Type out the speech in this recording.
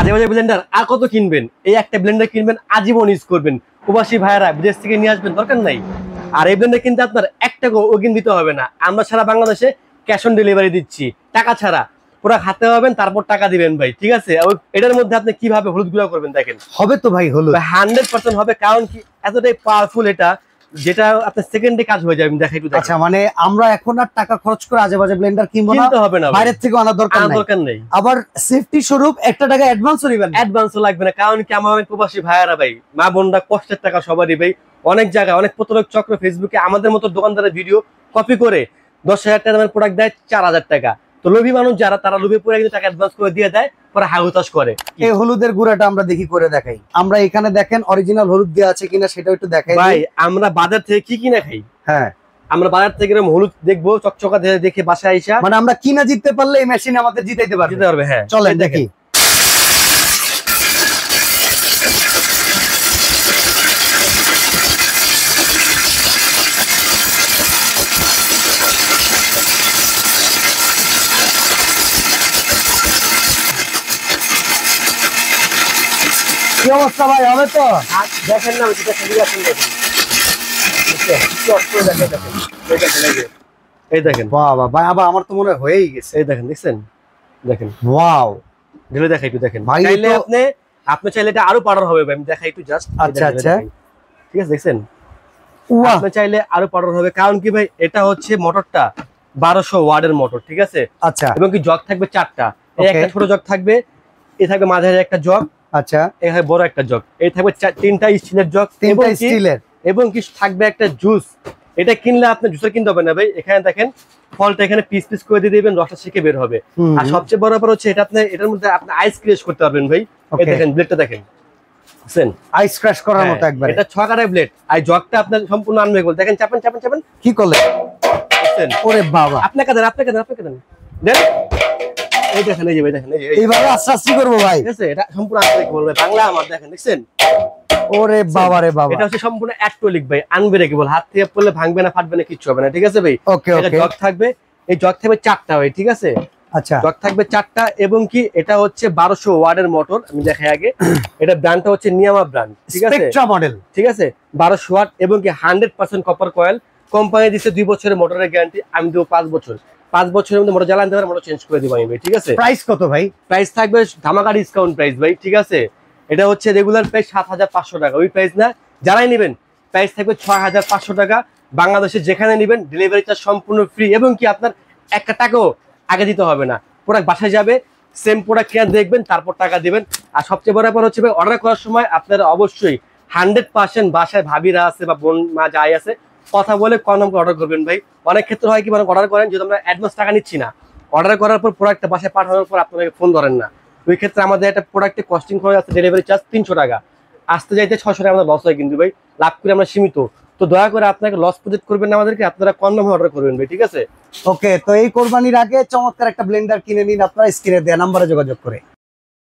আজে বাজে ব্লেন্ডার আর কত কিনবেন? এই একটা ব্লেন্ডার কিনবেন, আজীবন ইউজ করবেন। প্রবাসী ভাইয়েরা বিদেশ থেকে নিয়ে আসবেন, দরকার নাই। আর এই ব্লেন্ডার কিনতে আপনার 1 টাকাও অগ্রিম দিতে হবে না। আমরা সারা বাংলাদেশে ক্যাশ অন ডেলিভারি দিচ্ছি, টাকা ছাড়া। পুরো হাতে হবেন, তারপর টাকা দিবেন ভাই, ঠিক আছে? এটার মধ্যে আপনি কিভাবে হলুদ গুঁড়া করবেন দেখেন। হবে তো ভাই হলুদ 100% হবে, কারণ কি এতটাই পাওয়ারফুল এটা, যেটা আপনার সেকেন্ডে কাজ হয়ে যাবে। আমি দেখাই একটু। আচ্ছা, মানে আমরা এখন আর টাকা খরচ করে আজে বাজে ব্লেন্ডার কিনবো না, হবে না, বাইরে থেকে আনার দরকার নেই। আবার সেফটি স্বরূপ 1 টাকা অ্যাডভান্সও নেবেন, অ্যাডভান্সও লাগবে না। কারণ কি আমার অনেক প্রবাসী ভাইয়ারা ভাই, মা বোনরা কষ্টের টাকা সবারই ভাই, অনেক জায়গায় অনেক প্রতারক চক্র ফেসবুকে আমাদের মতো দোকানদারের ভিডিও কপি করে 10,000 টাকা দামের প্রোডাক্ট দেয় 4,000 টাকা। তো লোভী মানুষ যারা, তারা লোভে পড়ে কিন্তু টাকা অ্যাডভান্স করে দিয়ে দেয়, পরে হাহুতাশ করে। এই হলুদের গুঁড়াটা আমরা দেখি করে দেখাই। আমরা এখানে দেখেন অরিজিনাল হলুদ দেওয়া আছে কিনা সেটাও একটু দেখাই ভাই। আমরা বাজার থেকে কি কিনা খাই? হ্যাঁ, আমরা বাজার থেকে এরকম হলুদ দেখবো চকচকা দেখে বাসায় আইসা, মানে আমরা কিনা জিততে পারলে এই মেশিন আমাদের জিতাইতে পারবে। হ্যাঁ, চলেন দেখি। কি অবস্থা ভাই, হবে তো? দেখেন না, এই দেখেন। বাবা ভাই, আবার আমার তো মনে হয় হয়েই গেছে। এই দেখেন, দেখছেন? দেখেন, ওয়াও। ঢেলে দেখাই একটু, দেখেন। ভাই চাইলে আপনি চাইলে এটা আরো পাউডার হবে ভাই, আমি দেখাই একটু জাস্ট। আচ্ছা আচ্ছা, ঠিক আছে, দেখছেন? আপনি চাইলে আরো পাউডার হবে, কারণ কি ভাই, এটা হচ্ছে মোটরটা 1200 ওয়াটের মোটর, ঠিক আছে? আচ্ছা, এবং কি জগ থাকবে 4টা। এই একটা ছোট জগ থাকবে, এই থাকবে মাঝারি একটা জগ, আচ্ছা, এই হয় বড় একটা জগ, এই থাকবে 3টা স্টিলের জগ, এবং কি থাকবে একটা জুস। এটা কিনলে আপনি জুসের কিনতে হবে না ভাই, এখানে দেখেন ফলটা এখানে পিস পিস করে দিয়ে দিবেন, রসটা শিখে বের হবে। আর সবচেয়ে বড় ব্যাপার হচ্ছে এটা আপনি এটার মধ্যে আপনি আইস ক্রাশ করতে পারবেন ভাই। এই দেখেন ব্লেডটা দেখেন, বুঝছেন? আইস ক্রাশ করার মতো একবার। এটা 6 কাটার ব্লেড, আর জগটা আপনার সম্পূর্ণ আনমেবল। দেখেন, চাপেন চাপেন চাপেন, কি করলে? বুঝছেন? ওরে বাবা, আপনাকে দেন দেন। এই দেখেন, এই যে ভাই দেখেন, এইভাবে আস্তে আস্তে করবো ভাই, ঠিক আছে? এটা সম্পূর্ণ আনমেবল বলবে বাংলা আমার, দেখেন, দেখছেন? ওরে বাবা রে বাবা, এটা হচ্ছে সম্পূর্ণ অ্যাক্রিলিক ভাই, আনব্রেকেবল। হাত থেকে পড়লে ভাঙবে না, ফাটবে না, কিচ্ছু হবে না, ঠিক আছে ভাই? ওকে ওকে। জগ থাকবে, এই জগ থাকবে 4টা ভাই, ঠিক আছে? আচ্ছা, জগ থাকবে 4টা, এবং কি এটা হচ্ছে 1200 ওয়াটের মোটর। আমি দেখাই আগে, এটা ব্র্যান্ডটা হচ্ছে নিয়ামা ব্র্যান্ড, ঠিক আছে? স্পেকট্রা মডেল, ঠিক আছে? 1200 ওয়াট, এবং কি 100% কপার কয়েল। কোম্পানি দিচ্ছে 2 বছরের মোটরের গ্যারান্টি, আমি দেবো 5 বছর। 5 বছরের মধ্যে মোটর জ্বালাতে পারে, মোটর চেঞ্জ করে দিব আমি ভাই, ঠিক আছে? প্রাইস কত ভাই? প্রাইস থাকবে ধামাকা ডিসকাউন্ট প্রাইস ভাই, ঠিক আছে? এটা হচ্ছে রেগুলার প্রাইস 7,500 টাকা, ওই প্রাইস না, যারাই নেবেন প্রাইস থাকবে 6,500 টাকা। বাংলাদেশে যেখানে নেবেন ডেলিভারি চার্জ সম্পূর্ণ ফ্রি, এবং কি আপনার 1 টাকাও আগে দিতে হবে না। প্রোডাক্ট বাসায় যাবে, সেম প্রোডাক্ট কেন দেখবেন, তারপর টাকা দিবেন। আর সবচেয়ে বড় ব্যাপার হচ্ছে ভাই, অর্ডার করার সময় আপনারা অবশ্যই 100% বাসায় ভাবিরা আছে বা বোন মা যাই আছে, কথা বলে কনফার্ম করে অর্ডার করবেন ভাই। অনেক ক্ষেত্রে হয় কি, মানে অর্ডার করেন, যদি আমরা অ্যাডভান্স টাকা নিচ্ছি না, অর্ডার করার পর প্রোডাক্টটা বাসায় পাঠানোর পর আপনাকে ফোন ধরেন না, ওই ক্ষেত্রে আমাদের একটা প্রোডাক্টে কস্টিং খরচ আছে, ডেলিভারি চার্জ 300 টাকা, আসতে যাইতে 600 টাকা আমাদের লস হয় কিন্তু ভাই, লাভ করে আমরা সীমিত। তো দয়া করে আপনাকে লস প্রজেক্ট করবেন না আমাদেরকে, আপনারা কনফার্ম অর্ডার করবেন ভাই, ঠিক আছে? ওকে, তো এই কোরবানির আগে চমৎকার একটা ব্লেন্ডার কিনে নিন আপনারা স্ক্রিনে দেয়া নাম্বারে যোগাযোগ করে।